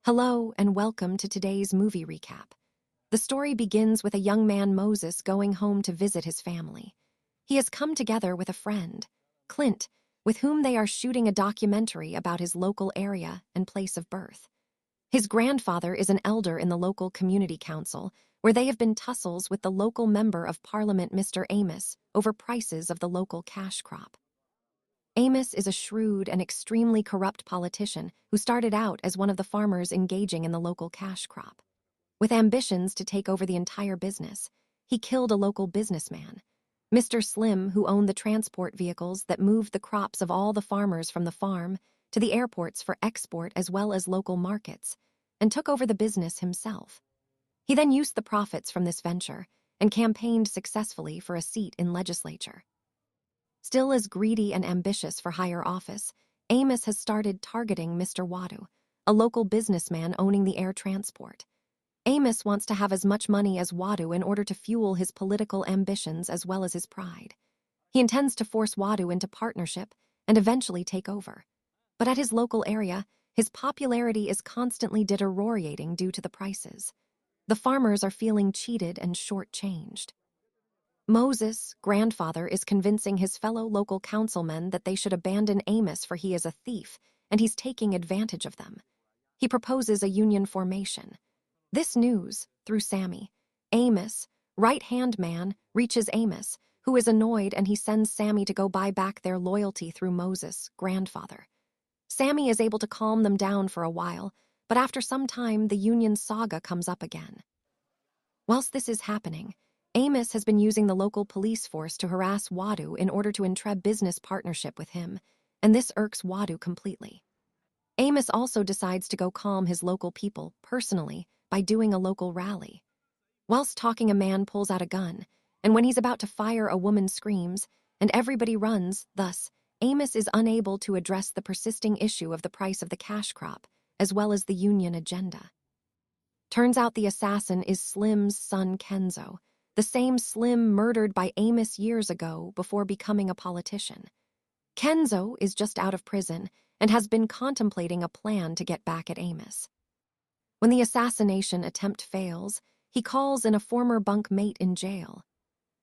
Hello and welcome to today's movie recap. The story begins with a young man, Moses, going home to visit his family. He has come together with a friend, Clint, with whom they are shooting a documentary about his local area and place of birth. His grandfather is an elder in the local community council, where they have been tussles with the local member of parliament, Mr. Amos, over prices of the local cash crop. Amos is a shrewd and extremely corrupt politician who started out as one of the farmers engaging in the local cash crop. With ambitions to take over the entire business, he killed a local businessman, Mr. Slim, who owned the transport vehicles that moved the crops of all the farmers from the farm to the airports for export as well as local markets, and took over the business himself. He then used the profits from this venture and campaigned successfully for a seat in legislature. Still as greedy and ambitious for higher office, Amos has started targeting Mr. Wadu, a local businessman owning the air transport. Amos wants to have as much money as Wadu in order to fuel his political ambitions as well as his pride. He intends to force Wadu into partnership and eventually take over. But at his local area, his popularity is constantly deteriorating due to the prices. The farmers are feeling cheated and shortchanged. Moses, grandfather, is convincing his fellow local councilmen that they should abandon Amos for he is a thief and he's taking advantage of them. He proposes a union formation. This news, through Sammy, Amos, right-hand man, reaches Amos, who is annoyed, and he sends Sammy to go buy back their loyalty through Moses, grandfather. Sammy is able to calm them down for a while, but after some time the union saga comes up again. Whilst this is happening, Amos has been using the local police force to harass Wadu in order to entreb business partnership with him, and this irks Wadu completely. Amos also decides to go calm his local people personally by doing a local rally. Whilst talking, a man pulls out a gun, and when he's about to fire, a woman screams, and everybody runs. Thus, Amos is unable to address the persisting issue of the price of the cash crop, as well as the union agenda. Turns out the assassin is Slim's son Kenzo, the same Slim murdered by Amos years ago before becoming a politician. Kenzo is just out of prison and has been contemplating a plan to get back at Amos. When the assassination attempt fails, he calls in a former bunk mate in jail,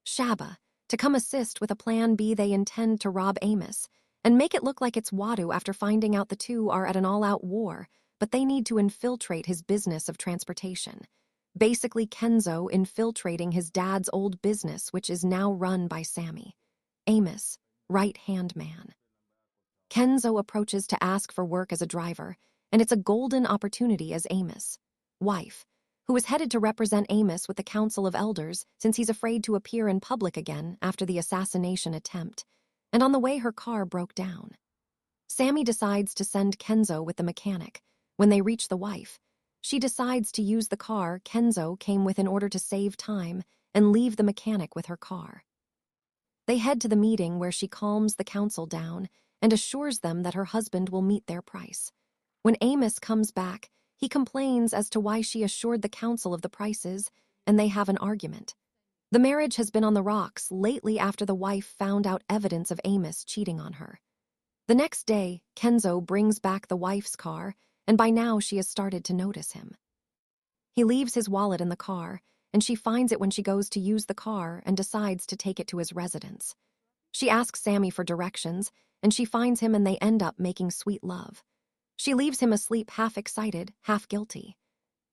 Shaba, to come assist with a plan B. They intend to rob Amos and make it look like it's Wadu after finding out the two are at an all-out war, but they need to infiltrate his business of transportation. Basically, Kenzo infiltrating his dad's old business, which is now run by Sammy, Amos, right-hand man. Kenzo approaches to ask for work as a driver, and it's a golden opportunity as Amos' wife, who is headed to represent Amos with the Council of Elders since he's afraid to appear in public again after the assassination attempt, and on the way her car broke down. Sammy decides to send Kenzo with the mechanic. When they reach the wife, she decides to use the car Kenzo came with in order to save time and leave the mechanic with her car. They head to the meeting where she calms the council down and assures them that her husband will meet their price. When Amos comes back, he complains as to why she assured the council of the prices, and they have an argument. The marriage has been on the rocks lately after the wife found out evidence of Amos cheating on her. The next day, Kenzo brings back the wife's car, and by now she has started to notice him. He leaves his wallet in the car, and she finds it when she goes to use the car and decides to take it to his residence. She asks Sammy for directions, and she finds him, and they end up making sweet love. She leaves him asleep, half excited, half guilty.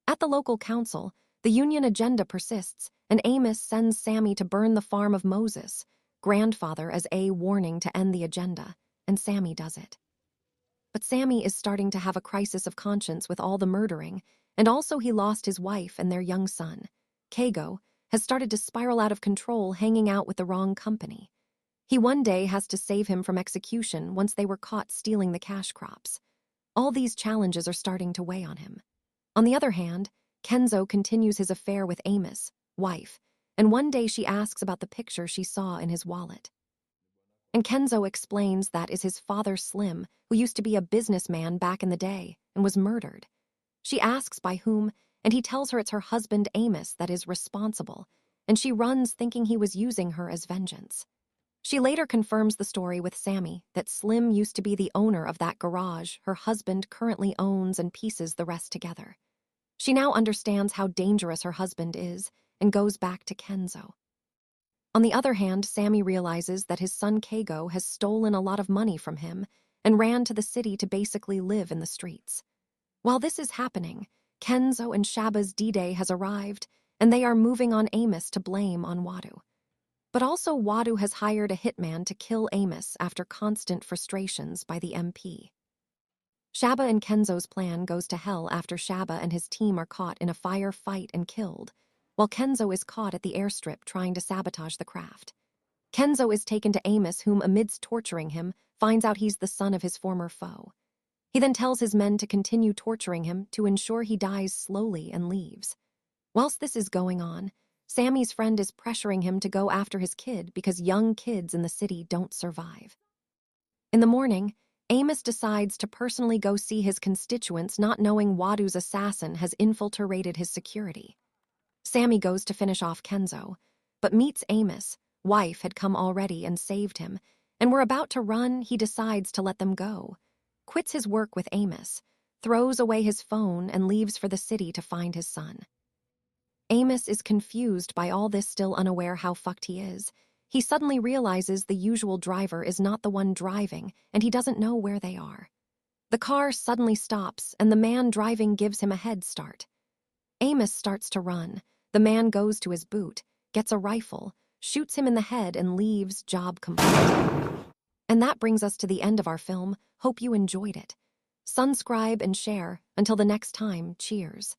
At the local council, the union agenda persists, and Amos sends Sammy to burn the farm of Moses, grandfather, as a warning to end the agenda, and Sammy does it. But Sammy is starting to have a crisis of conscience with all the murdering, and also he lost his wife and their young son. Kago has started to spiral out of control, hanging out with the wrong company. He one day has to save him from execution once they were caught stealing the cash crops. All these challenges are starting to weigh on him. On the other hand, Kenzo continues his affair with Amos' wife, and one day she asks about the picture she saw in his wallet. And Kenzo explains that is his father Slim, who used to be a businessman back in the day and was murdered. She asks by whom, and he tells her it's her husband Amos that is responsible, and she runs thinking he was using her as vengeance. She later confirms the story with Sammy that Slim used to be the owner of that garage her husband currently owns and pieces the rest together. She now understands how dangerous her husband is and goes back to Kenzo. On the other hand, Sammy realizes that his son Kago has stolen a lot of money from him and ran to the city to basically live in the streets. While this is happening, Kenzo and Shaba's D-Day has arrived, and they are moving on Amos to blame on Wadu. But also Wadu has hired a hitman to kill Amos after constant frustrations by the MP. Shaba and Kenzo's plan goes to hell after Shaba and his team are caught in a fire fight and killed, while Kenzo is caught at the airstrip trying to sabotage the craft. Kenzo is taken to Amos, whom, amidst torturing him, finds out he's the son of his former foe. He then tells his men to continue torturing him to ensure he dies slowly and leaves. Whilst this is going on, Sammy's friend is pressuring him to go after his kid because young kids in the city don't survive. In the morning, Amos decides to personally go see his constituents, not knowing Wadu's assassin has infiltrated his security. Sammy goes to finish off Kenzo, but meets Amos. Wife had come already and saved him, and were about to run. He decides to let them go, quits his work with Amos, throws away his phone, and leaves for the city to find his son. Amos is confused by all this, still unaware how fucked he is. He suddenly realizes the usual driver is not the one driving, and he doesn't know where they are. The car suddenly stops, and the man driving gives him a head start. Amos starts to run. The man goes to his boot, gets a rifle, shoots him in the head, and leaves, job complete. And that brings us to the end of our film. Hope you enjoyed it. Subscribe and share. Until the next time, cheers.